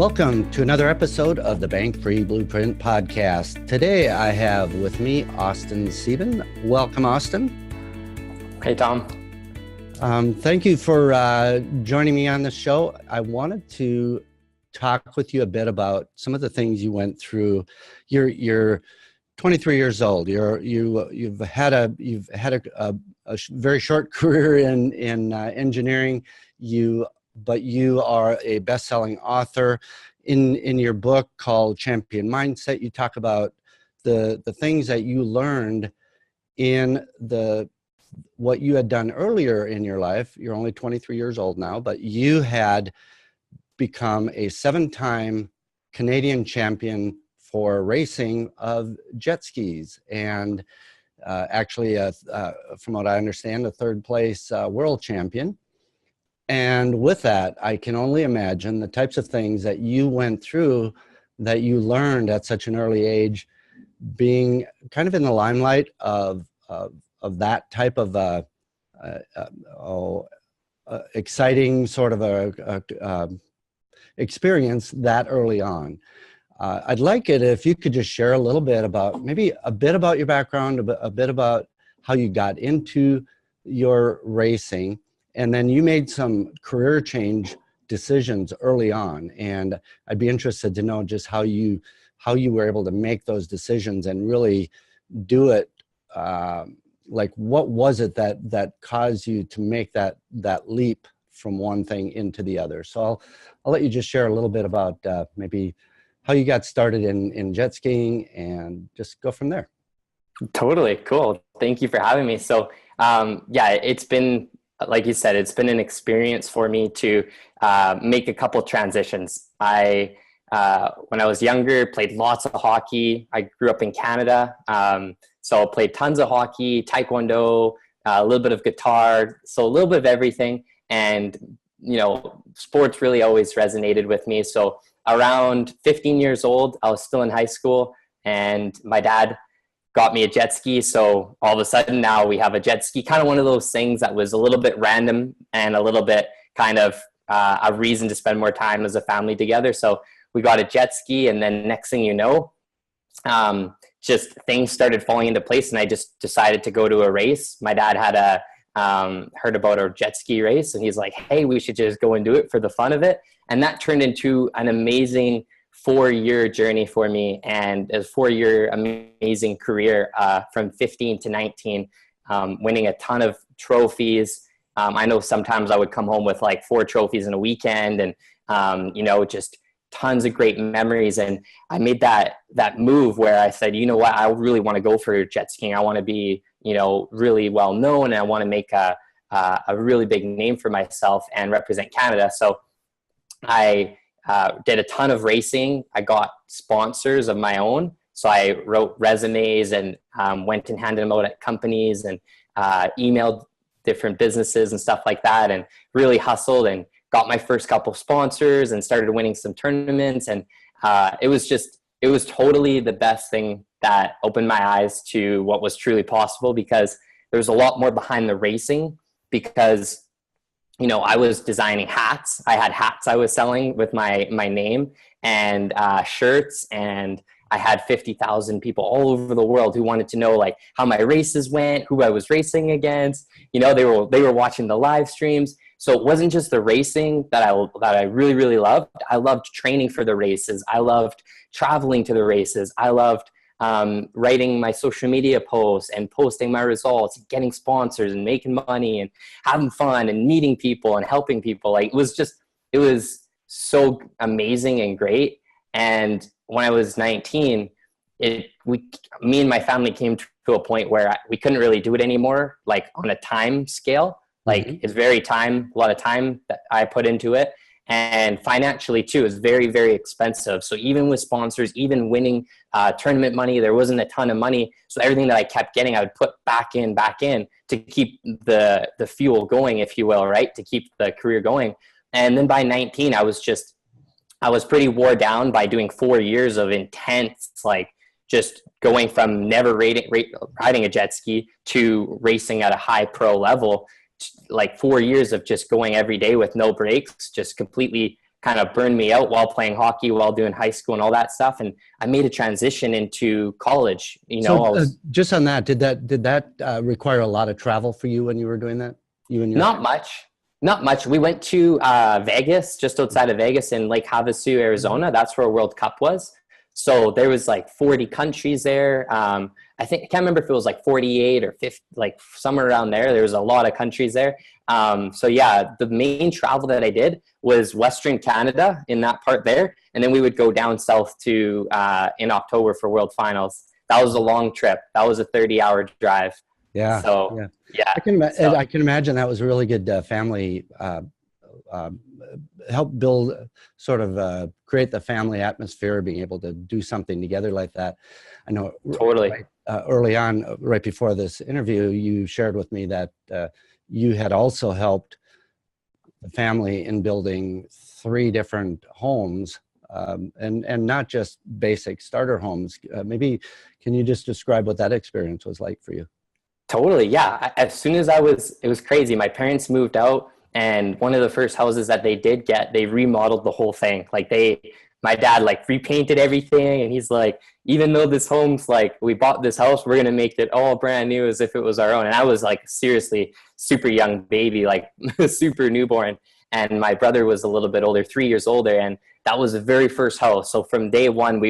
Welcome to another episode of the Bank Free Blueprint Podcast. Today I have with me Austin Sieben. Welcome, Austin. Hey, Tom. Thank you for joining me on the show. I wanted to talk with you a bit about some of the things you went through. You're 23 years old. You've had a very short career in engineering. But you are a best-selling author. In your book called Champion Mindset, you talk about the things that you learned in what you had done earlier in your life. You're only 23 years old now, but you had become a 7-time Canadian champion for racing of jet skis, and actually, from what I understand, a third place world champion. And with that, I can only imagine the types of things that you went through, that you learned at such an early age, being kind of in the limelight of that type of exciting sort of experience that early on. I'd like it if you could just share a little bit about, maybe a bit about your background, a bit about how you got into your racing. And then you made some career change decisions early on, and I'd be interested to know just how you were able to make those decisions and really do it. Like, what was it that caused you to make that leap from one thing into the other? So I'll let you just share a little bit about maybe how you got started in jet skiing, and just go from there. Totally cool. Thank you for having me. So it's been, like you said, it's been an experience for me to make a couple transitions. When I was younger, played lots of hockey. I grew up in Canada, so I played tons of hockey, taekwondo, a little bit of guitar, so a little bit of everything. And, sports really always resonated with me. So around 15 years old, I was still in high school, and my dad got me a jet ski. So all of a sudden now we have a jet ski, kind of one of those things that was a little bit random and a little bit kind of a reason to spend more time as a family together. So we got a jet ski, and then next thing you know, just things started falling into place, and I just decided to go to a race. My dad had heard about our jet ski race, and he's like, hey, we should just go and do it for the fun of it. And that turned into an amazing 4-year journey for me, and a 4-year amazing career from 15 to 19, winning a ton of trophies. I know sometimes I would come home with like 4 trophies in a weekend, and just tons of great memories. And I made that move where I said, you know what, I really want to go for jet skiing. I want to be really well known, and I want to make a really big name for myself and represent Canada. So I did a ton of racing. I got sponsors of my own. So I wrote resumes and went and handed them out at companies, and emailed different businesses and stuff like that, and really hustled and got my first couple sponsors and started winning some tournaments. And it was totally the best thing that opened my eyes to what was truly possible, because there's a lot more behind the racing. Because I was designing hats. I had hats I was selling with my name, and shirts, and I had 50,000 people all over the world who wanted to know like how my races went, who I was racing against. They were watching the live streams. So it wasn't just the racing that I really, really loved. I loved training for the races. I loved traveling to the races. I loved writing my social media posts and posting my results, and getting sponsors and making money and having fun and meeting people and helping people. Like, it was so amazing and great. And when I was 19, me and my family came to a point where we couldn't really do it anymore, like on a time scale. Like, it's a lot of time that I put into it. And financially too, is very, very expensive. So even with sponsors, even winning tournament money, there wasn't a ton of money. So everything that I kept getting, I would put back in to keep the fuel going, if you will, right? To keep the career going. And then by 19, I was pretty wore down by doing 4 years of intense, like, just going from never riding a jet ski to racing at a high pro level. Like 4 years of just going every day with no breaks, just completely kind of burned me out while playing hockey, while doing high school and all that stuff. And I made a transition into college. You know, So just on that, did that require a lot of travel for you when you were doing that? You and your not much. Not much. We went to Vegas, just outside of Vegas in Lake Havasu, Arizona. That's where World Cup was. So there was like 40 countries there. I can't remember if it was like 48 or 50, like somewhere around there. There was a lot of countries there. So yeah, the main travel that I did was Western Canada in that part there. And then we would go down south to in October for World Finals. That was a long trip. That was a 30-hour drive. Yeah. So yeah. Yeah. I can imagine that was a really good family, help build, sort of create the family atmosphere, being able to do something together like that. I know Totally. Early on, right before this interview, you shared with me that you had also helped the family in building 3 different homes, and not just basic starter homes. Maybe can you just describe what that experience was like for you? Totally. Yeah. As soon as it was crazy. My parents moved out, and one of the first houses that they did get, they remodeled the whole thing. Like my dad like repainted everything, and he's like, even though this home's like, we bought this house, we're going to make it all brand new as if it was our own. And I was like, seriously, super young baby, like super newborn. And my brother was a little bit older, 3 years older. And that was the very first house. So from day one,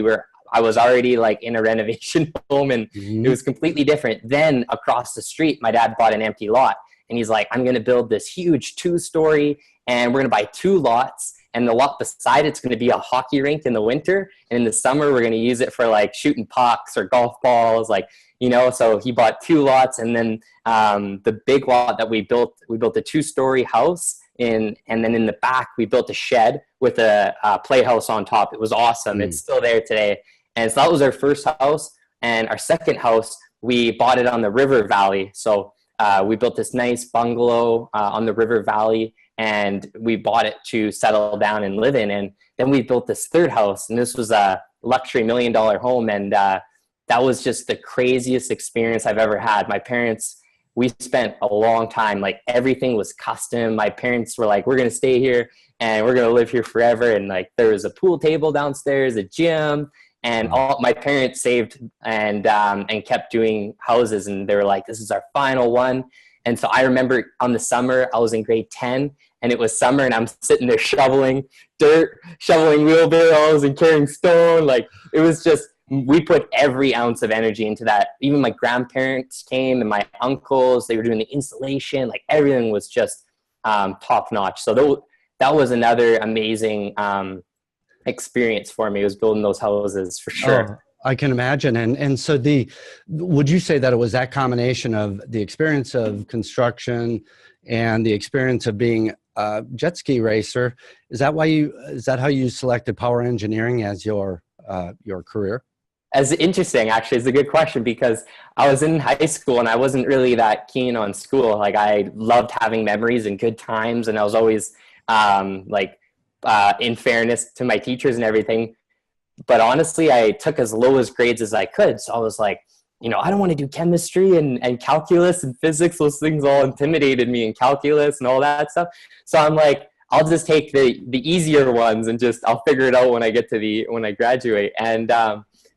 I was already like in a renovation home, and it was completely different. Then across the street, my dad bought an empty lot, and he's like, I'm going to build this huge 2-story, and we're going to buy 2 lots. And the lot beside it's going to be a hockey rink in the winter. And in the summer, we're going to use it for like shooting pucks or golf balls, like, you know. So he bought 2 lots. And then the big lot that we built a 2-story house and then in the back, we built a shed with a playhouse on top. It was awesome. It's still there today. And so that was our first house. And our second house, we bought it on the river valley. So we built this nice bungalow on the river valley, and we bought it to settle down and live in. And then we built this third house, and this was a luxury $1 million home. And that was just the craziest experience I've ever had. My parents, we spent a long time, like everything was custom. My parents were like, we're going to stay here and we're going to live here forever. And like, there was a pool table downstairs, a gym, and all my parents saved and kept doing houses. And they were like, this is our final one. And so I remember on the summer, I was in grade 10, and it was summer, and I'm sitting there shoveling dirt, shoveling wheelbarrows and carrying stone. Like, it was just, we put every ounce of energy into that. Even my grandparents came and my uncles, they were doing the installation. Like, everything was just top notch. So that was another amazing experience for me, was building those houses, for sure. Oh, I can imagine. And so would you say that it was that combination of the experience of construction and the experience of being a jet ski racer? Is that how you selected power engineering as your career? As interesting, actually. It's a good question, because I was in high school and I wasn't really that keen on school. Like, I loved having memories and good times, and I was always in fairness to my teachers and everything. But honestly, I took as low as grades as I could. So I was like, I don't want to do chemistry and calculus and physics. Those things all intimidated me, and calculus and all that stuff. So I'm like, I'll just take the easier ones and I'll figure it out when I graduate. And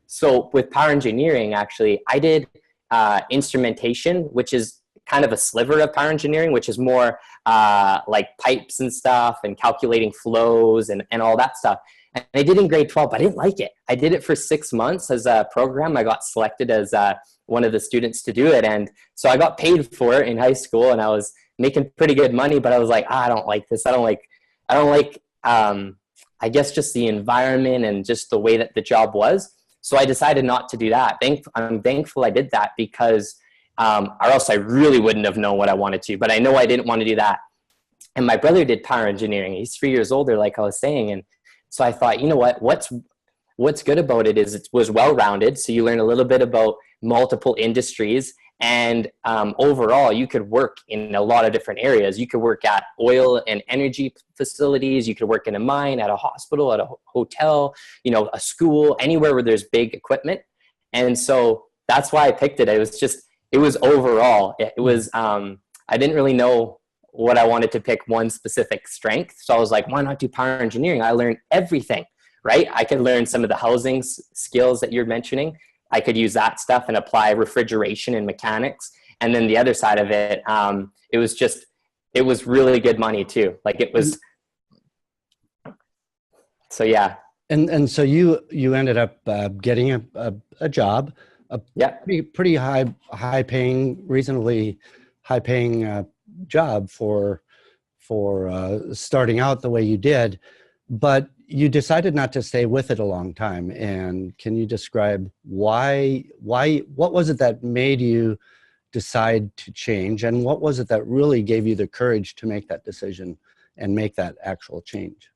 so with power engineering, actually, I did instrumentation, which is kind of a sliver of power engineering, which is more like pipes and stuff and calculating flows and all that stuff. And I did in grade 12, but I didn't like it. I did it for 6 months as a program. I got selected as one of the students to do it. And so I got paid for it in high school, and I was making pretty good money, but I was like, I don't like this. I don't like, I guess, just the environment and just the way that the job was. So I decided not to do that. I'm thankful I did that, because or else I really wouldn't have known what I wanted to, but I know I didn't want to do that. And my brother did power engineering. He's 3 years older, like I was saying. And so I thought, what's good about it is it was well-rounded. So you learn a little bit about multiple industries, and overall you could work in a lot of different areas. You could work at oil and energy facilities. You could work in a mine, at a hospital, at a hotel, a school, anywhere where there's big equipment. And so that's why I picked it. It was overall, I didn't really know what I wanted to pick one specific strength. So I was like, why not do power engineering? I learned everything, right? I could learn some of the housing skills that you're mentioning. I could use that stuff and apply refrigeration and mechanics. And then the other side of it, it was really good money too. Like it was, so yeah. And so you ended up getting a job, pretty high paying, reasonably high paying job for starting out the way you did, but you decided not to stay with it a long time. And can you describe why, what was it that made you decide to change? And what was it that really gave you the courage to make that decision and make that actual change?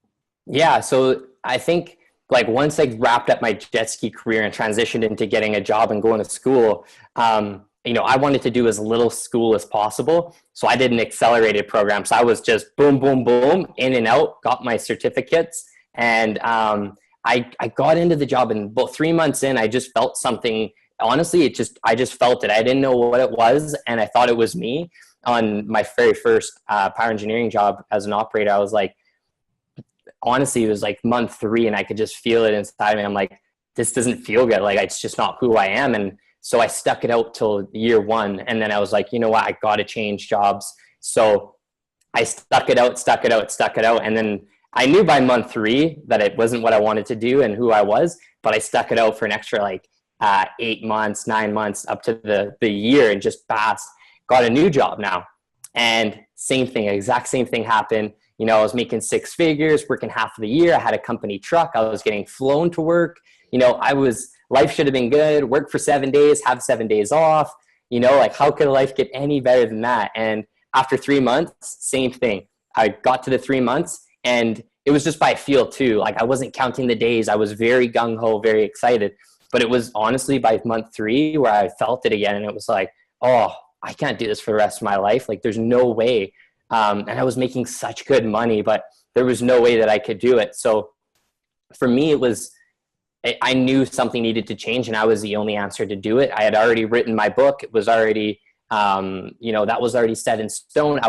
Yeah. So I think like once I wrapped up my jet ski career and transitioned into getting a job and going to school, I wanted to do as little school as possible. So I did an accelerated program. So I was just boom, boom, boom, in and out, got my certificates. And I got into the job, and about 3 months in, I just felt something. Honestly, I just felt it. I didn't know what it was. And I thought it was me. On my very first power engineering job as an operator, I was like, honestly, it was like month 3 and I could just feel it inside me. I'm like, this doesn't feel good. Like, it's just not who I am. And so I stuck it out till year 1. And then I was like, you know what? I got to change jobs. So I stuck it out. And then I knew by month 3 that it wasn't what I wanted to do and who I was, but I stuck it out for an extra 8 months, 9 months, up to the year, and just passed, got a new job now. And exact same thing happened. I was making 6 figures, working half of the year. I had a company truck. I was getting flown to work. Life should have been good. Work for 7 days, have 7 days off. How could life get any better than that? And after 3 months, same thing. I got to the 3 months, and it was just by feel too. Like, I wasn't counting the days. I was very gung-ho, very excited. But it was honestly by month 3 where I felt it again. And it was like, oh, I can't do this for the rest of my life. Like, there's no way. And I was making such good money, but there was no way that I could do it. So for me, I knew something needed to change, and I was the only answer to do it. I had already written my book. It was already, that was already set in stone.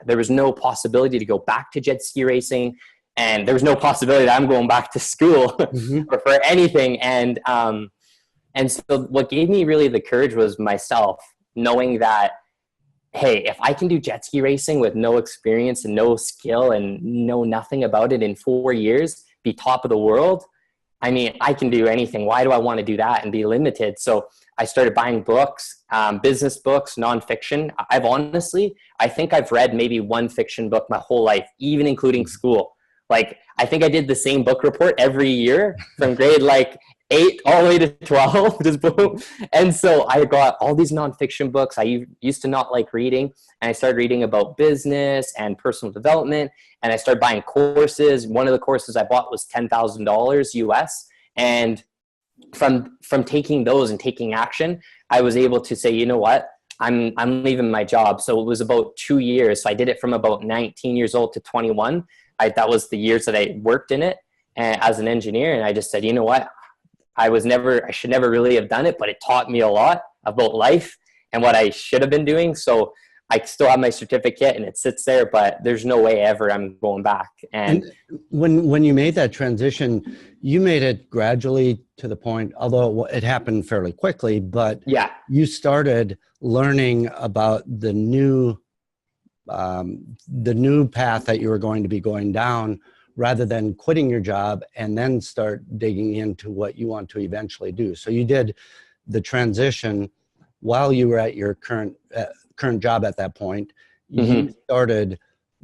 There was no possibility to go back to jet ski racing, and there was no possibility that I'm going back to school or for anything. And so what gave me really the courage was myself, knowing that, hey, if I can do jet ski racing with no experience and no skill and know nothing about it in 4 years, be top of the world, I mean, I can do anything. Why do I want to do that and be limited? So I started buying books, business books, nonfiction. I think I've read maybe 1 fiction book my whole life, even including school. Like, I think I did the same book report every year from grade 8 all the way to 12, just boom. And so I got all these nonfiction books. I used to not like reading, and I started reading about business and personal development, and I started buying courses. One of the courses I bought was $10,000 US. And from taking those and taking action, I was able to say, you know what, I'm leaving my job. So it was about 2 years. So I did it from about 19 years old to 21. That was the years that I worked in it as an engineer. And I just said, you know what, I should never really have done it, but it taught me a lot about life and what I should have been doing. So I still have my certificate and it sits there, but there's no way ever I'm going back. And when you made that transition, you made it gradually to the point, although it happened fairly quickly, but yeah, you started learning about the new path that you were going to be going down, rather than quitting your job and then start digging into what you want to eventually do. So you did the transition while you were at your current job at that point. You started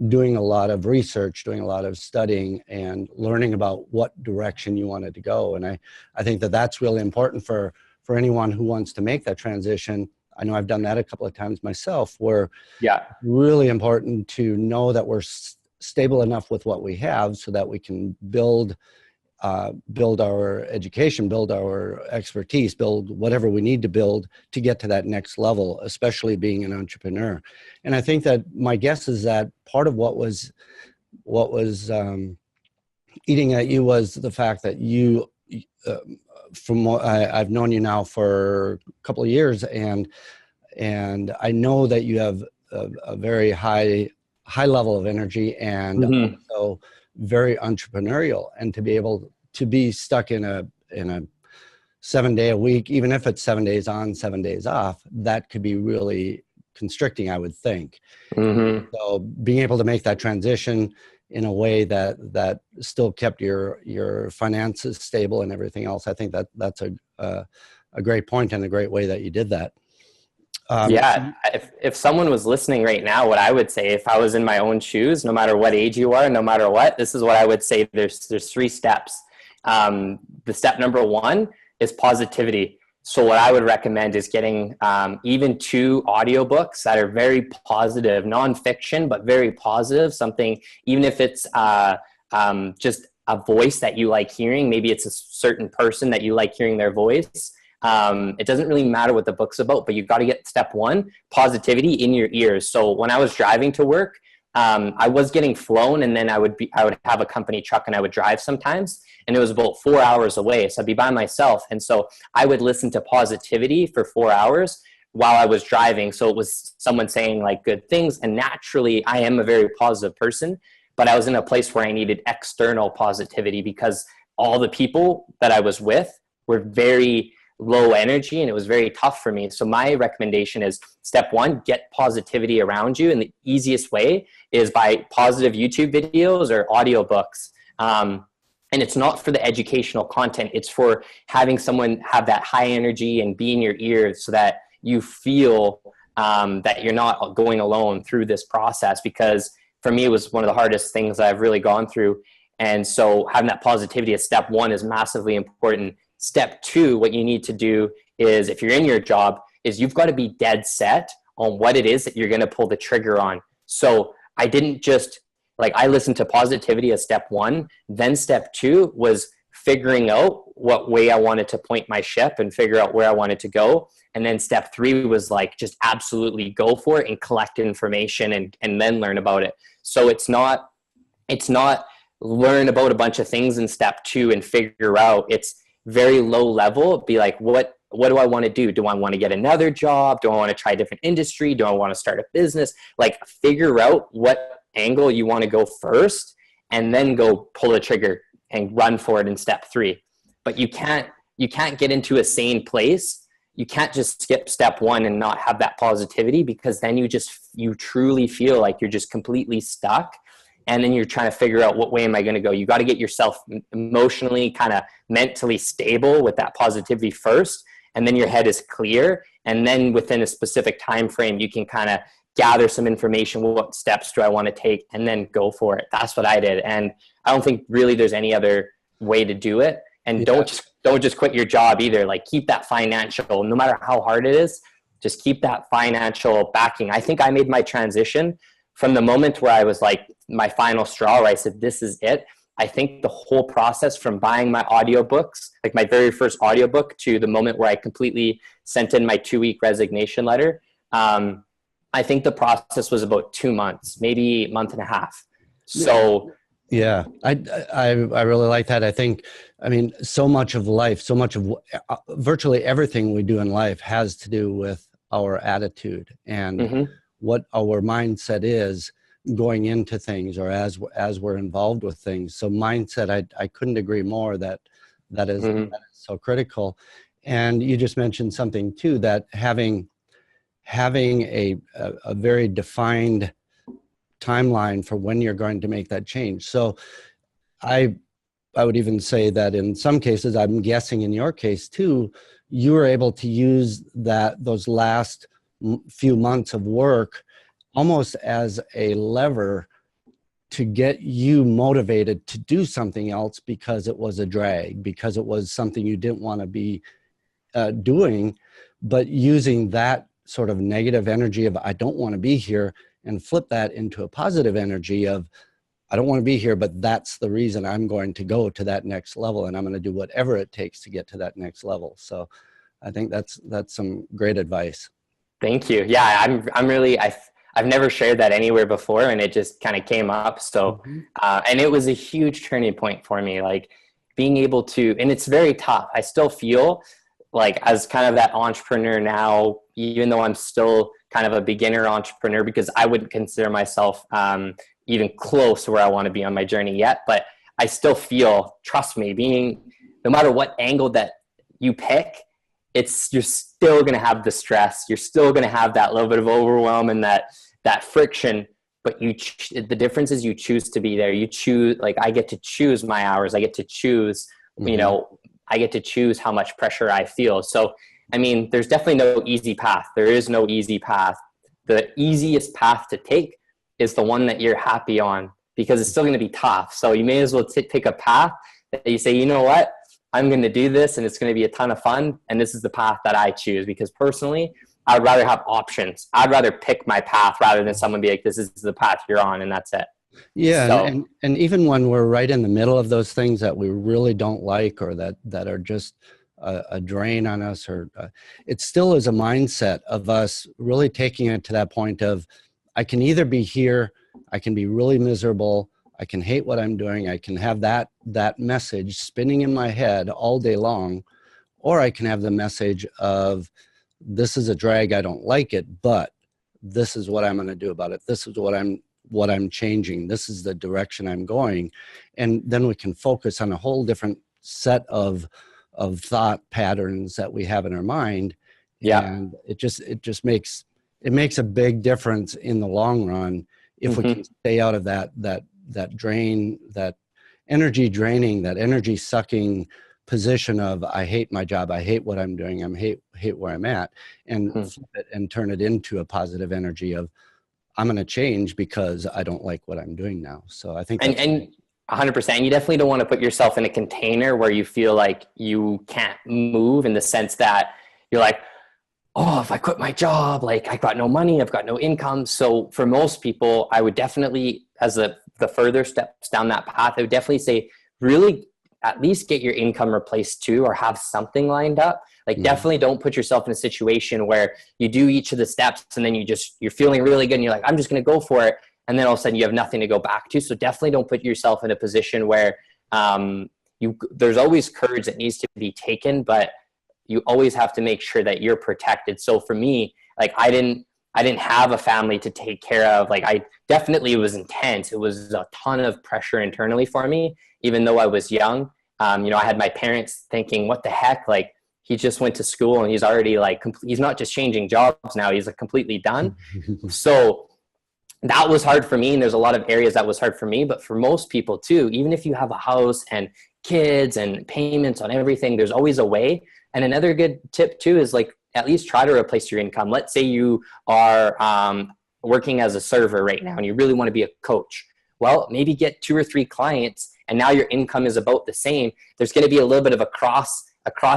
doing a lot of research, doing a lot of studying, and learning about what direction you wanted to go. And I think that that's really important for anyone who wants to make that transition. I know I've done that a couple of times myself, where it's really important to know that we're stable enough with what we have so that we can build our education, build our expertise, build whatever we need to build to get to that next level, especially being an entrepreneur. And I think that my guess is that part of what was eating at you was the fact that you, from what I've known you now for a couple of years, and I know that you have a very high high level of energy and also very entrepreneurial, and to be able to be stuck in a 7-day a week, even if it's 7 days on, 7 days off, that could be really constricting, I would think. So being able to make that transition in a way that still kept your finances stable and everything else, I think that's a great point and a great way that you did that. If someone was listening right now, what I would say, if I was in my own shoes, no matter what age you are, no matter what, this is what I would say. There's 3 steps. The step number 1 is positivity. So what I would recommend is getting even 2 audiobooks that are very positive, nonfiction, but very positive. Something, even if it's just a voice that you like hearing, maybe it's a certain person that you like hearing their voice. It doesn't really matter what the book's about, but you've got to get step 1, positivity in your ears. So when I was driving to work, I was getting flown, and then I would have a company truck and I would drive sometimes, and it was about 4 hours away. So I'd be by myself. And so I would listen to positivity for 4 hours while I was driving. So it was someone saying like good things. And naturally I am a very positive person, but I was in a place where I needed external positivity because all the people that I was with were very low energy and it was very tough for me. So my recommendation is step 1, get positivity around you. And the easiest way is by positive YouTube videos or audiobooks. And it's not for the educational content. It's for having someone have that high energy and be in your ears so that you feel that you're not going alone through this process. Because for me, it was one of the hardest things I've really gone through. And so having that positivity as step 1 is massively important. Step 2, what you need to do is, if you're in your job, is you've got to be dead set on what it is that you're going to pull the trigger on. So I didn't just, I listened to positivity as step 1. Then step 2 was figuring out what way I wanted to point my ship and figure out where I wanted to go. And then step 3 was just absolutely go for it and collect information and then learn about it. So it's not learn about a bunch of things in step 2 and figure out. It's very low level. Be like, what do I want to do? Do I want to get another job? Do I want to try a different industry? Do I want to start a business? Figure out what angle you want to go first and then go pull the trigger and run for it in step 3. But you can't get into a sane place. You can't just skip step 1 and not have that positivity, because then you truly feel like you're just completely stuck. And then you're trying to figure out, what way am I going to go? You got to get yourself emotionally, kind of mentally stable with that positivity first. And then your head is clear. And then within a specific time frame, you can kind of gather some information. What steps do I want to take? And then go for it. That's what I did. And I don't think really there's any other way to do it. And don't just quit your job either. Keep that financial, no matter how hard it is, just keep that financial backing. I think I made my transition from the moment where I was my final straw, where I said, this is it. I think the whole process from buying my audiobooks, my very first audiobook, to the moment where I completely sent in my 2-week resignation letter, I think the process was about 2 months, maybe a month and a half. So yeah, I really like that. I mean, so much of life, so much of virtually everything we do in life has to do with our attitude and what our mindset is going into things, or as we're involved with things. So mindset, I couldn't agree more that is so critical. And you just mentioned something too, that having a very defined timeline for when you're going to make that change. So I would even say that in some cases, I'm guessing in your case too, you were able to use those last few months of work almost as a lever to get you motivated to do something else, because it was a drag, because it was something you didn't want to be doing, but using that sort of negative energy of, I don't want to be here, and flip that into a positive energy of, I don't want to be here, but that's the reason I'm going to go to that next level, and I'm going to do whatever it takes to get to that next level. So I think that's some great advice. Thank you. Yeah, I've never shared that anywhere before, and it just kind of came up. So, and it was a huge turning point for me, being able to, and it's very tough. I still feel like as kind of that entrepreneur now, even though I'm still kind of a beginner entrepreneur, because I wouldn't consider myself even close to where I want to be on my journey yet, but I still feel, trust me, being, no matter what angle that you pick, you're still going to have the stress. You're still going to have that little bit of overwhelm and that friction, but the difference is you choose to be there. You choose, like, I get to choose my hours. I get to choose, I get to choose how much pressure I feel. So, I mean, there's definitely no easy path. There is no easy path. The easiest path to take is the one that you're happy on, because it's still going to be tough. So you may as well pick a path that you say, you know what, I'm going to do this and it's going to be a ton of fun. And this is the path that I choose, because personally, I'd rather have options. I'd rather pick my path rather than someone be like, this is the path you're on and that's it. Yeah. So, and even when we're right in the middle of those things that we really don't like, or that are just a drain on us, or it still is a mindset of us really taking it to that point of, I can either be here, I can be really miserable, I can hate what I'm doing, I can have that message spinning in my head all day long, or I can have the message of, this is a drag, I don't like it, but this is what I'm going to do about it. This is what I'm changing. This is the direction I'm going. And then we can focus on a whole different set of thought patterns that we have in our mind. yeah. And it just makes a big difference in the long run if we can stay out of that drain, that energy draining, that energy sucking position of, I hate my job, I hate what I'm doing, I hate where I'm at, and flip it and turn it into a positive energy of, I'm going to change because I don't like what I'm doing now. So I think and 100%, you definitely don't want to put yourself in a container where you feel like you can't move, in the sense that you're like, oh, if I quit my job, like, I got no money, I've got no income. So for most people, I would definitely, as the further steps down that path, I would definitely say, really at least get your income replaced too, or have something lined up. Like, definitely don't put yourself in a situation where you do each of the steps and then you're feeling really good and you're like, I'm just going to go for it. And then all of a sudden you have nothing to go back to. So definitely don't put yourself in a position where there's always courage that needs to be taken, but you always have to make sure that you're protected. So for me, like, I didn't have a family to take care of. Like, it was intense. It was a ton of pressure internally for me, even though I was young. I had my parents thinking, what the heck? Like, he just went to school and he's already like, he's not just changing jobs now, he's like completely done. So that was hard for me. And there's a lot of areas that was hard for me, but for most people too, even if you have a house and kids and payments on everything, there's always a way. And another good tip too is, like, at least try to replace your income. Let's say you are working as a server right now and you really want to be a coach. Well, maybe get 2 or 3 clients and now your income is about the same. There's going to be a little bit of a cross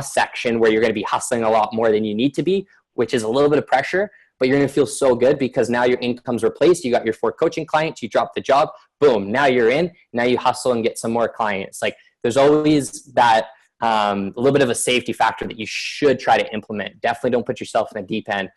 section where you're going to be hustling a lot more than you need to be, which is a little bit of pressure, but you're going to feel so good because now your income's replaced. You got your 4 coaching clients, you drop the job, boom, now you're in, now you hustle and get some more clients. Like, there's always that a little bit of a safety factor that you should try to implement. Definitely don't put yourself in the deep end.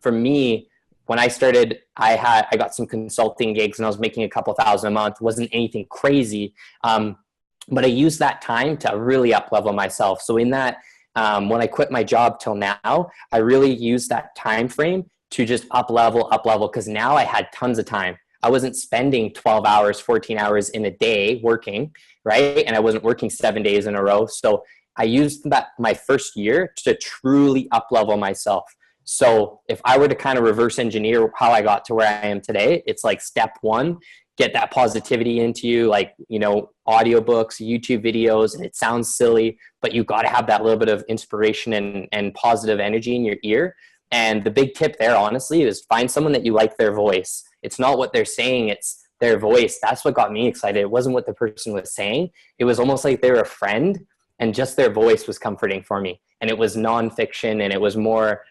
For me, when I started, I got some consulting gigs and I was making a couple $1,000 a month. Wasn't anything crazy. But I used that time to really up level myself. So in that, when I quit my job till now, I really used that time frame to just up level, because now I had tons of time. I wasn't spending 12 hours, 14 hours in a day working, right? And I wasn't working 7 days in a row. So I used that my first year to truly up level myself. So if I were to kind of reverse engineer how I got to where I am today, it's like step 1, get that positivity into you, like, audiobooks, YouTube videos, and it sounds silly, but you got to have that little bit of inspiration and positive energy in your ear. And the big tip there, honestly, is find someone that you like their voice. It's not what they're saying, it's their voice. That's what got me excited. It wasn't what the person was saying. It was almost like they were a friend, and just their voice was comforting for me. And it was nonfiction, and it was more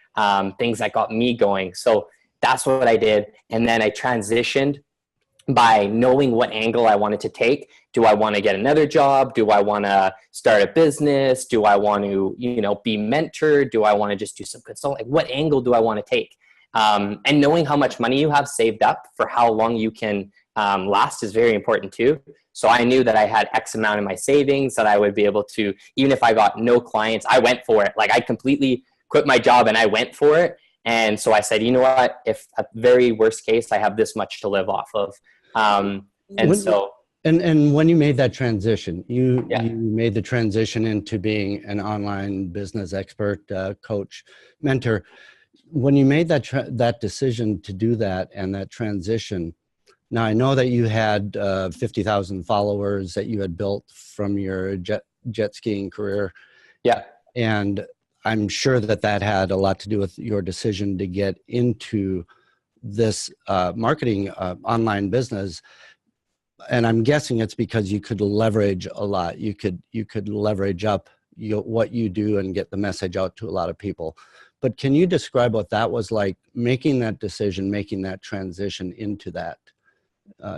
things that got me going. So that's what I did. And then I transitioned by knowing what angle I wanted to take. Do I want to get another job? Do I want to start a business? Do I want to, be mentored? Do I want to just do some consulting? What angle do I want to take? And knowing how much money you have saved up for how long you can last is very important too. So I knew that I had X amount in my savings that I would be able to, even if I got no clients, I went for it. Like I completely quit my job and I went for it. And so I said, you know what, if at very worst case, I have this much to live off of. And when you made that transition, you Yeah. made the transition into being an online business expert, coach, mentor. When you made that decision to do that and that transition, now I know that you had 50,000 followers that you had built from your jet skiing career. Yeah. And I'm sure that had a lot to do with your decision to get into this marketing online business. And I'm guessing it's because you could leverage a lot. You could leverage up what you do and get the message out to a lot of people. But can you describe what that was like, making that decision, making that transition into that,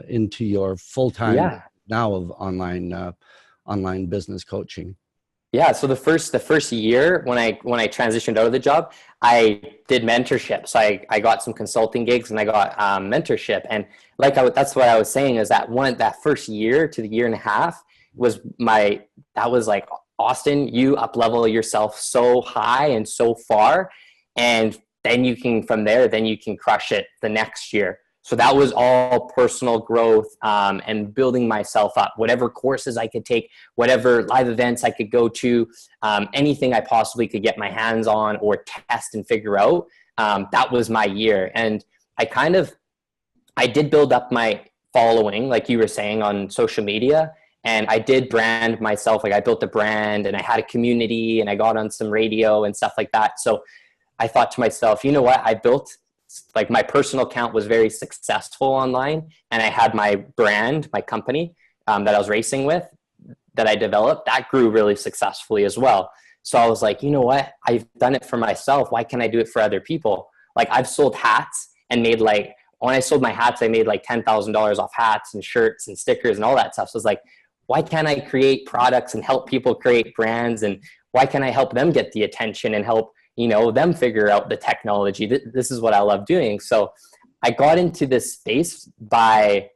into your full-time now of online business coaching? Yeah. So the first year when I transitioned out of the job, I did mentorship. So I got some consulting gigs and I got mentorship. And that's what I was saying is that first year to the year and a half was like, Austin, you up level yourself so high and so far. And then from there, you can crush it the next year. So that was all personal growth and building myself up, whatever courses I could take, whatever live events I could go to, anything I possibly could get my hands on or test and figure out. That was my year. And I did build up my following, like you were saying, on social media. And I did brand myself. Like I built a brand and I had a community and I got on some radio and stuff like that. So I thought to myself, you know what, like my personal account was very successful online, and I had my brand, my company that I was racing with, that I developed, that grew really successfully as well. So I was like, you know what, I've done it for myself. Why can't I do it for other people? Like I've sold hats and when I sold my hats, I made like $10,000 off hats and shirts and stickers and all that stuff. So I was like, why can't I create products and help people create brands? And why can't I help them get the attention and help them figure out the technology? This is what I love doing. So I got into this space I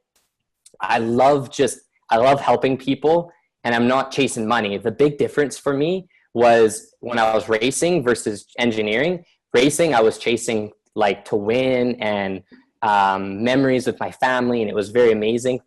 love helping people, and I'm not chasing money. The big difference for me was when I was racing versus engineering. Racing, I was chasing like to win and memories with my family, and it was very amazing.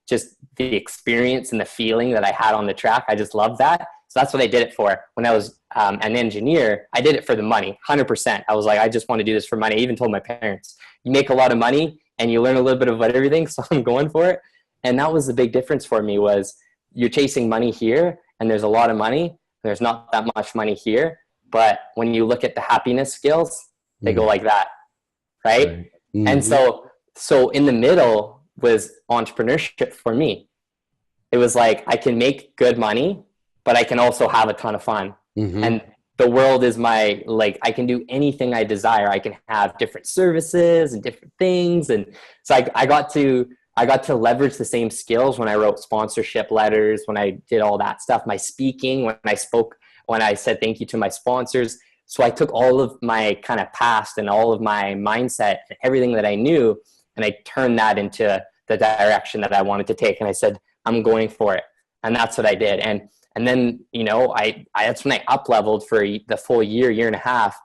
Just the experience and the feeling that I had on the track. I just loved that. So that's what I did it for. When I was an engineer, I did it for the money, 100%. I was like, I just want to do this for money. I even told my parents, you make a lot of money and you learn a little bit about everything, so I'm going for it. And that was the big difference for me, was you're chasing money here and there's a lot of money. There's not that much money here. But when you look at the happiness skills, they go like that, right? Mm-hmm. And so in the middle was entrepreneurship for me. It was like, I can make good money, but I can also have a ton of fun. Mm-hmm. And the world is I can do anything I desire. I can have different services and different things. And so I got to leverage the same skills when I wrote sponsorship letters, when I did all that stuff, my speaking, when I spoke, when I said thank you to my sponsors. So I took all of my kind of past and all of my mindset and everything that I knew, and I turned that into the direction that I wanted to take. And I said, I'm going for it. And that's what I did. And then, that's when I up-leveled for the full year and a half.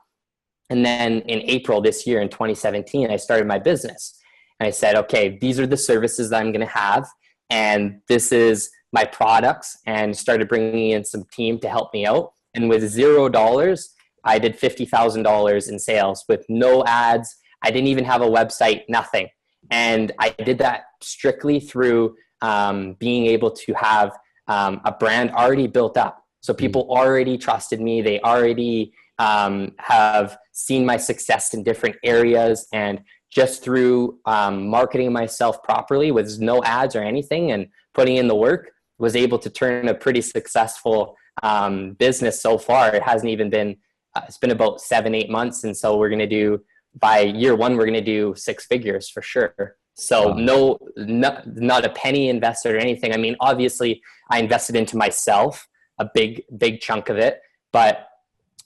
And then in April this year, in 2017, I started my business. And I said, okay, these are the services that I'm going to have. And this is my products, and started bringing in some team to help me out. And with $0, I did $50,000 in sales with no ads. I didn't even have a website, nothing. And I did that strictly through being able to have a brand already built up. So people already trusted me. They already have seen my success in different areas. And just through marketing myself properly with no ads or anything and putting in the work, was able to turn a pretty successful business so far. It hasn't even been, it's been about 7-8 months. And so we're going to do, by year one, we're going to do 6 figures for sure. So not a penny invested or anything. I mean, obviously I invested into myself, a big chunk of it, but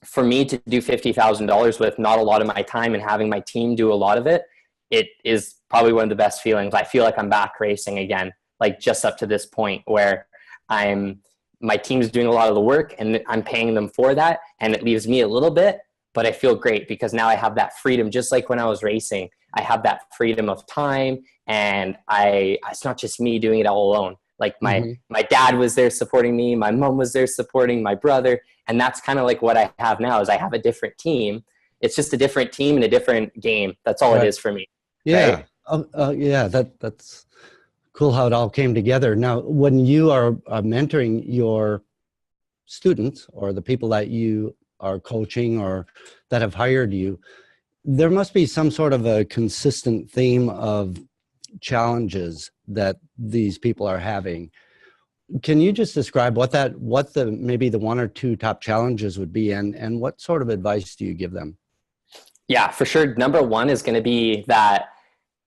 for me to do $50,000 with not a lot of my time and having my team do a lot of it, it is probably one of the best feelings. I feel like I'm back racing again, like just up to this point where my team's doing a lot of the work and I'm paying them for that. And it leaves me a little bit, but I feel great because now I have that freedom. Just like when I was racing, I have that freedom of time, and it's not just me doing it all alone. Like my dad was there supporting me. My mom was there supporting my brother. And that's kind of like what I have now is I have a different team. It's just a different team and a different game. That's all it is for me. Yeah. Right? Yeah. That's cool how it all came together. Now, when you are mentoring your students or the people that you are coaching or that have hired you, there must be some sort of a consistent theme of challenges that these people are having. Can you just describe what the maybe the one or two top challenges would be, and what sort of advice do you give them? Yeah, for sure. Number one is going to be that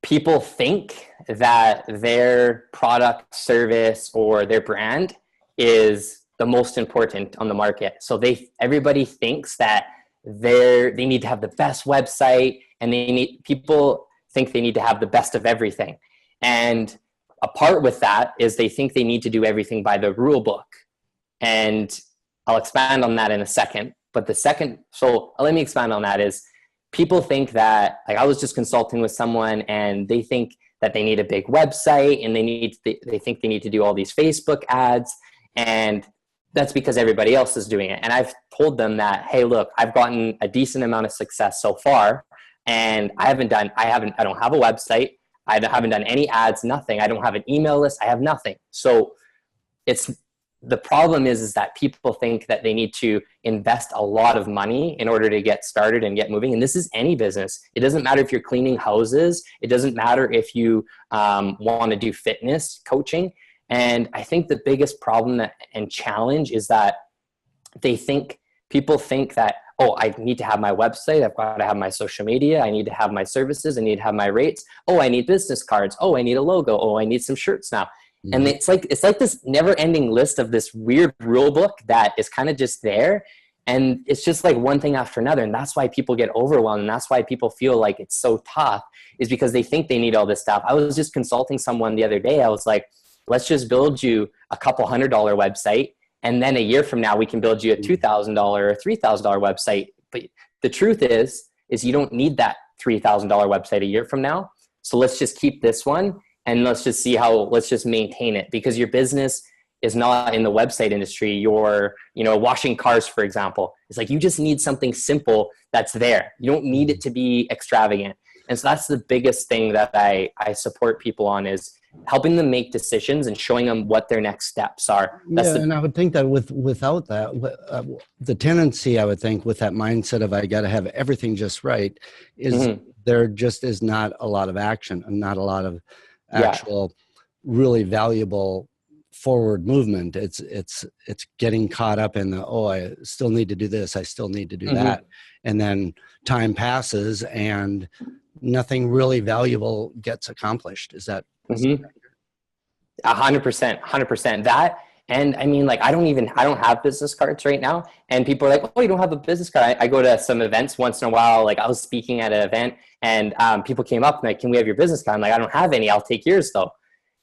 people think that their product, service, or their brand is the most important on the market. So everybody thinks that they need to have the best website, and people think they need to have the best of everything. And a part with that is they think they need to do everything by the rule book. And I'll expand on that in a second. But let me expand on that is people think that, like, I was just consulting with someone and they think that they need a big website and they think they need to do all these Facebook ads. And that's because everybody else is doing it. And I've told them that, hey, look, I've gotten a decent amount of success so far, and I don't have a website. I haven't done any ads, nothing. I don't have an email list. I have nothing. So the problem is that people think that they need to invest a lot of money in order to get started and get moving. And this is any business. It doesn't matter if you're cleaning houses. It doesn't matter if you want to do fitness coaching. And I think the biggest problem and challenge is that people think that, oh, I need to have my website. I've got to have my social media. I need to have my services. I need to have my rates. Oh, I need business cards. Oh, I need a logo. Oh, I need some shirts now. Mm-hmm. And it's like this never ending list of this weird rule book that is kind of just there. And it's just like one thing after another. And that's why people get overwhelmed. And that's why people feel like it's so tough, is because they think they need all this stuff. I was just consulting someone the other day. I was like, let's just build you a couple $100 website. And then a year from now, we can build you a $2,000 or $3,000 website. But the truth is you don't need that $3,000 website a year from now. So let's just keep this one, and let's just maintain it, because your business is not in the website industry. You're, washing cars, for example. It's like, you just need something simple that's there. You don't need it to be extravagant. And so that's the biggest thing that I support people on, is helping them make decisions and showing them what their next steps are. And I would think that without that, the tendency, I would think, with that mindset of I got to have everything just right, is there just is not a lot of action and not a lot of actual really valuable forward movement. It's getting caught up in I still need to do this. I still need to do that. And then time passes and nothing really valuable gets accomplished. Is that 100%? That, and I mean, like, I don't have business cards right now, and people are like, oh, you don't have a business card? I go to some events once in a while. Like, I was speaking at an event, and people came up and like, can we have your business card? I'm like, I don't have any. I'll take yours though.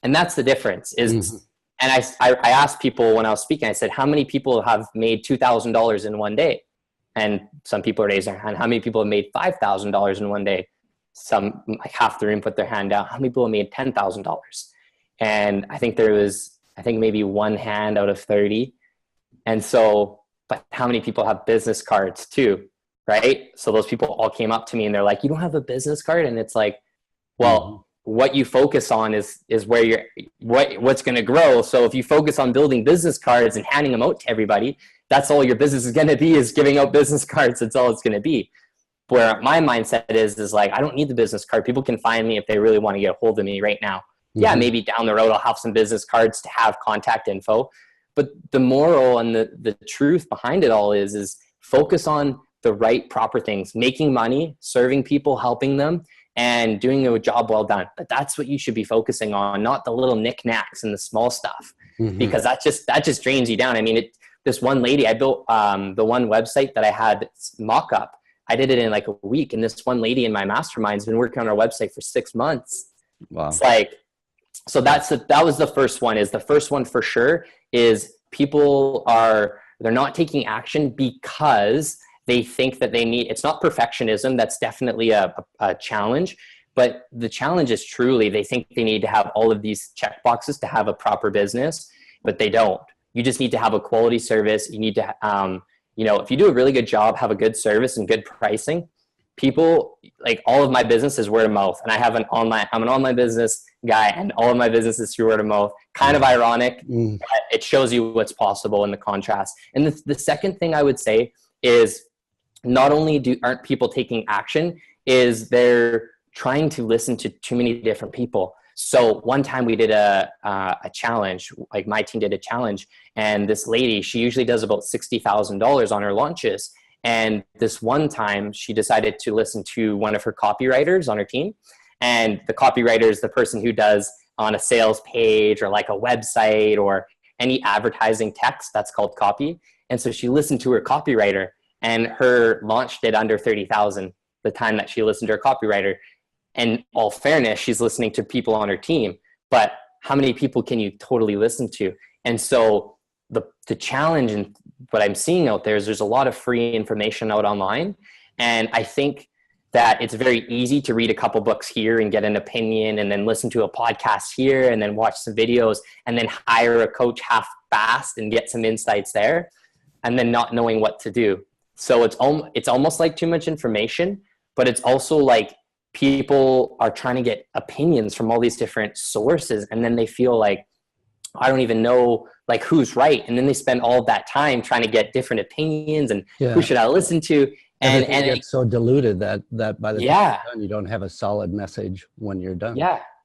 And that's the difference is, and I asked people when I was speaking, I said, how many people have made $2,000 in one day? And some people raised their hand. How many people have made $5,000 in one day? Some, like half the room, put their hand down. How many people have made $10,000? And I think there was, maybe one hand out of 30. And so, but how many people have business cards too? Right? So those people all came up to me and they're like, you don't have a business card? And it's like, well, what you focus on is where what's going to grow. So if you focus on building business cards and handing them out to everybody, that's all your business is going to be, is giving out business cards. That's all it's going to be. Where my mindset is like, I don't need the business card. People can find me if they really want to get a hold of me right now. Yeah, maybe down the road I'll have some business cards to have contact info. But the moral and the truth behind it all is focus on the right, proper things, making money, serving people, helping them, and doing a job well done. But that's what you should be focusing on, not the little knickknacks and the small stuff, because that just drains you down. I mean, this one lady, I built the one website that I had mock up. I did it in like a week. And this one lady in my mastermind's been working on our website for 6 months. Wow. It's like, so that was the first one. Is the first one for sure is they're not taking action because they think that they need, it's not perfectionism. That's definitely a challenge, but the challenge is truly, they think they need to have all of these check boxes to have a proper business, but they don't. You just need to have a quality service. You need to, if you do a really good job, have a good service and good pricing, people, like, all of my business is word of mouth. And I'm an online business guy, and all of my business is through word of mouth. Kind of ironic, but it shows you what's possible in the contrast. And the second thing I would say is, not only aren't people taking action, is they're trying to listen to too many different people. So one time we did a challenge, like my team did a challenge, and this lady, she usually does about $60,000 on her launches. And this one time she decided to listen to one of her copywriters on her team. And the copywriter is the person who does on a sales page or like a website or any advertising text. That's called copy. And so she listened to her copywriter, and her launch did under 30,000 the time that she listened to her copywriter. And all fairness, she's listening to people on her team, but how many people can you totally listen to? And so the challenge and what I'm seeing out there is there's a lot of free information out online. And I think that it's very easy to read a couple books here and get an opinion, and then listen to a podcast here, and then watch some videos, and then hire a coach half-assed and get some insights there, and then not knowing what to do. So it's almost like too much information, but it's also like people are trying to get opinions from all these different sources, and then they feel like, I don't even know like who's right. And then they spend all of that time trying to get different opinions and who should I listen to? And it's so diluted that by the time you're done, you don't have a solid message when you're done.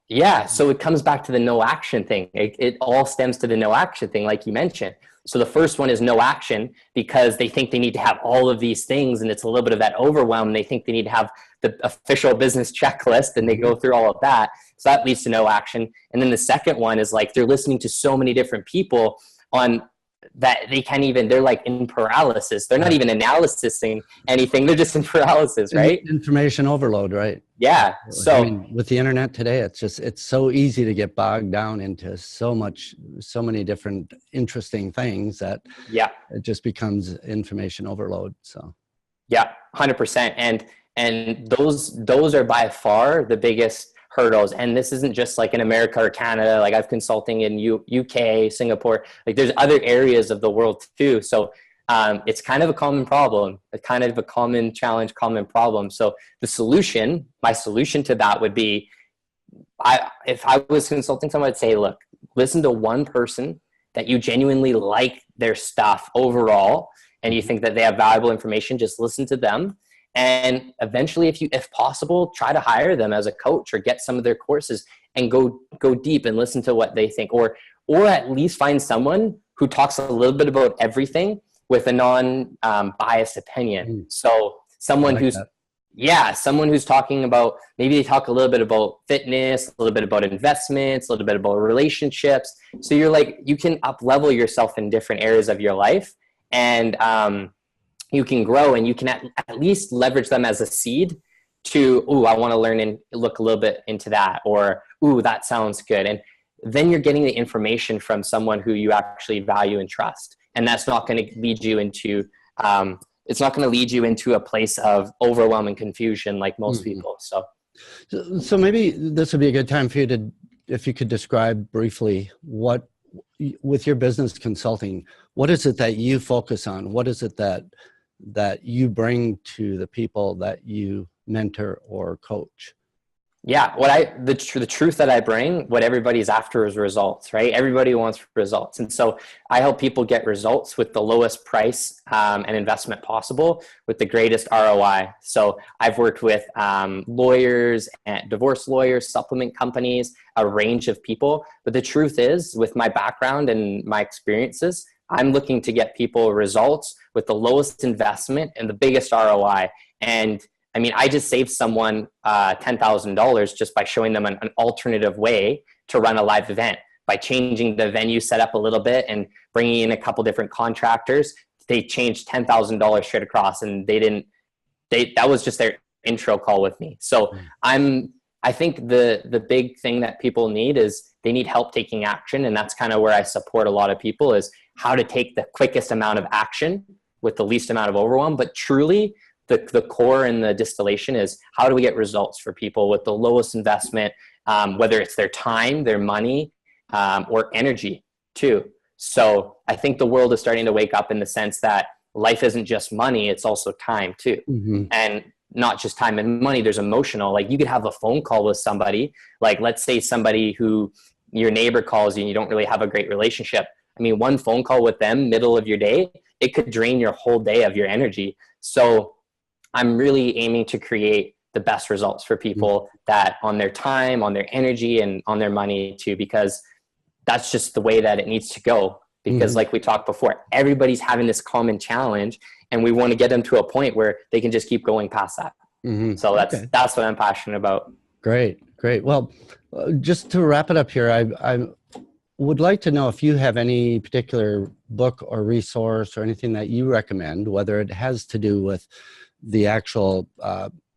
Yeah. So it comes back to the no action thing. It all stems to the no action thing, like you mentioned. So the first one is no action, because they think they need to have all of these things, and it's a little bit of that overwhelm. They think they need to have the official business checklist, and they go through all of that. So that leads to no action. And then the second one is like, they're listening to so many different people on that they can't even, they're like in paralysis. They're not even analysing anything. They're just in paralysis, right? Information overload, right? Yeah. So I mean, with the internet today, it's so easy to get bogged down into so many different interesting things that it just becomes information overload. So 100%. And those are by far the biggest hurdles. And this isn't just like in America or Canada. Like, I've consulting in UK, Singapore, like there's other areas of the world too. So it's kind of a common problem, a kind of a common challenge, common problem. So my solution to that would be, if I was consulting someone, I'd say, look, listen to one person that you genuinely like their stuff overall, and you think that they have valuable information, just listen to them. And eventually, if possible, try to hire them as a coach or get some of their courses and go deep and listen to what they think, or at least find someone who talks a little bit about everything with a non-biased opinion. So someone someone who's talking about, maybe they talk a little bit about fitness, a little bit about investments, a little bit about relationships. So you can up-level yourself in different areas of your life, and you can grow, and you can at least leverage them as a seed to, I want to learn and look a little bit into that, or, that sounds good. And then you're getting the information from someone who you actually value and trust. And that's not going to lead you into, it's not going to lead you into a place of overwhelming confusion like most people. So maybe this would be a good time for you if you could describe briefly with your business consulting, what is it that you focus on? What is it that you bring to the people that you mentor or coach? Yeah, the truth that I bring, what everybody's after is results, right? Everybody wants results. And so I help people get results with the lowest price and investment possible with the greatest ROI. So I've worked with lawyers and divorce lawyers, supplement companies, a range of people. But the truth is, with my background and my experiences, I'm looking to get people results with the lowest investment and the biggest ROI. And I mean, I just saved someone $10,000 just by showing them an alternative way to run a live event. By changing the venue setup a little bit and bringing in a couple different contractors, they changed $10,000 straight across, and they didn't that was just their intro call with me. So I think the big thing that people need is they need help taking action. And that's kind of where I support a lot of people, is how to take the quickest amount of action with the least amount of overwhelm. But truly the core and the distillation is, how do we get results for people with the lowest investment, whether it's their time, their money, or energy too. So I think the world is starting to wake up in the sense that life isn't just money, it's also time too. And not just time and money, there's emotional. Like, you could have a phone call with somebody, like let's say somebody who your neighbor calls you and you don't really have a great relationship. I mean, one phone call with them, middle of your day, it could drain your whole day of your energy. So I'm really aiming to create the best results for people, that on their time, on their energy, and on their money too, because that's just the way that it needs to go. Because like we talked before, everybody's having this common challenge, and we want to get them to a point where they can just keep going past that. So that's what I'm passionate about. Great. Well, just to wrap it up here, I would like to know if you have any particular book or resource or anything that you recommend, whether it has to do with the actual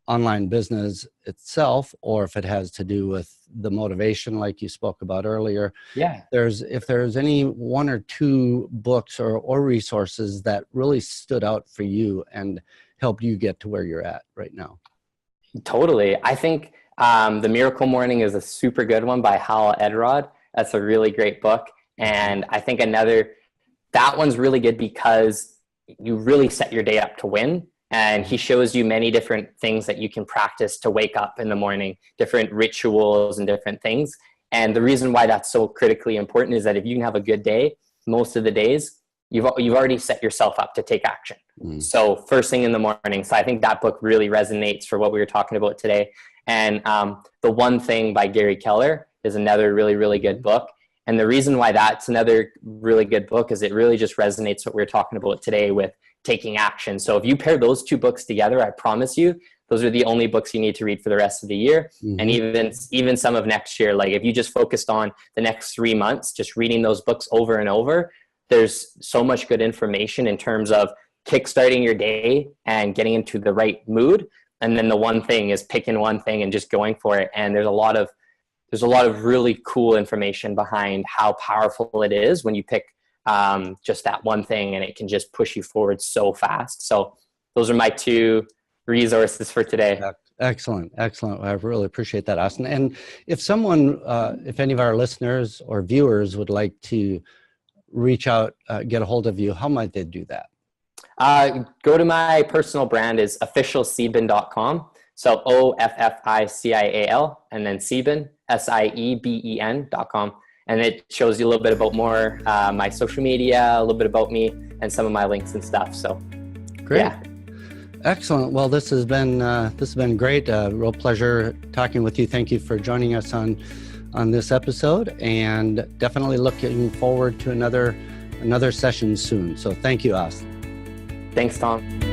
online business itself, or if it has to do with the motivation like you spoke about earlier. If there's any one or two books or resources that really stood out for you and helped you get to where you're at right now. Totally. I think The Miracle Morning is a super good one by Hal Elrod. That's a really great book. And I think that one's really good because you really set your day up to win. And he shows you many different things that you can practice to wake up in the morning, different rituals and different things. And the reason why that's so critically important is that if you can have a good day, most of the days, you've already set yourself up to take action. So first thing in the morning. So I think that book really resonates for what we were talking about today. And The One Thing by Gary Keller is another really, really good book. And the reason why that's another really good book is it really just resonates what we were talking about today with taking action. So if you pair those two books together, I promise you, those are the only books you need to read for the rest of the year. And even some of next year. Like, if you just focused on the next 3 months, just reading those books over and over, there's so much good information in terms of kickstarting your day and getting into the right mood. And then the one thing is picking one thing and just going for it. And there's a lot of really cool information behind how powerful it is when you pick just that one thing, and it can just push you forward so fast. So those are my two resources for today. Excellent. I really appreciate that, Austin. And if someone, if any of our listeners or viewers would like to reach out, get a hold of you, how might they do that? Go to my personal brand is officialsieben.com. So OFFICIAL, and then Sieben, SIEBEN.com. And it shows you a little bit about more my social media, a little bit about me, and some of my links and stuff. So great. Yeah. Excellent. Well, this has been great. Real pleasure talking with you. Thank you for joining us on this episode, and definitely looking forward to another session soon. So thank you, Austin. Thanks, Tom.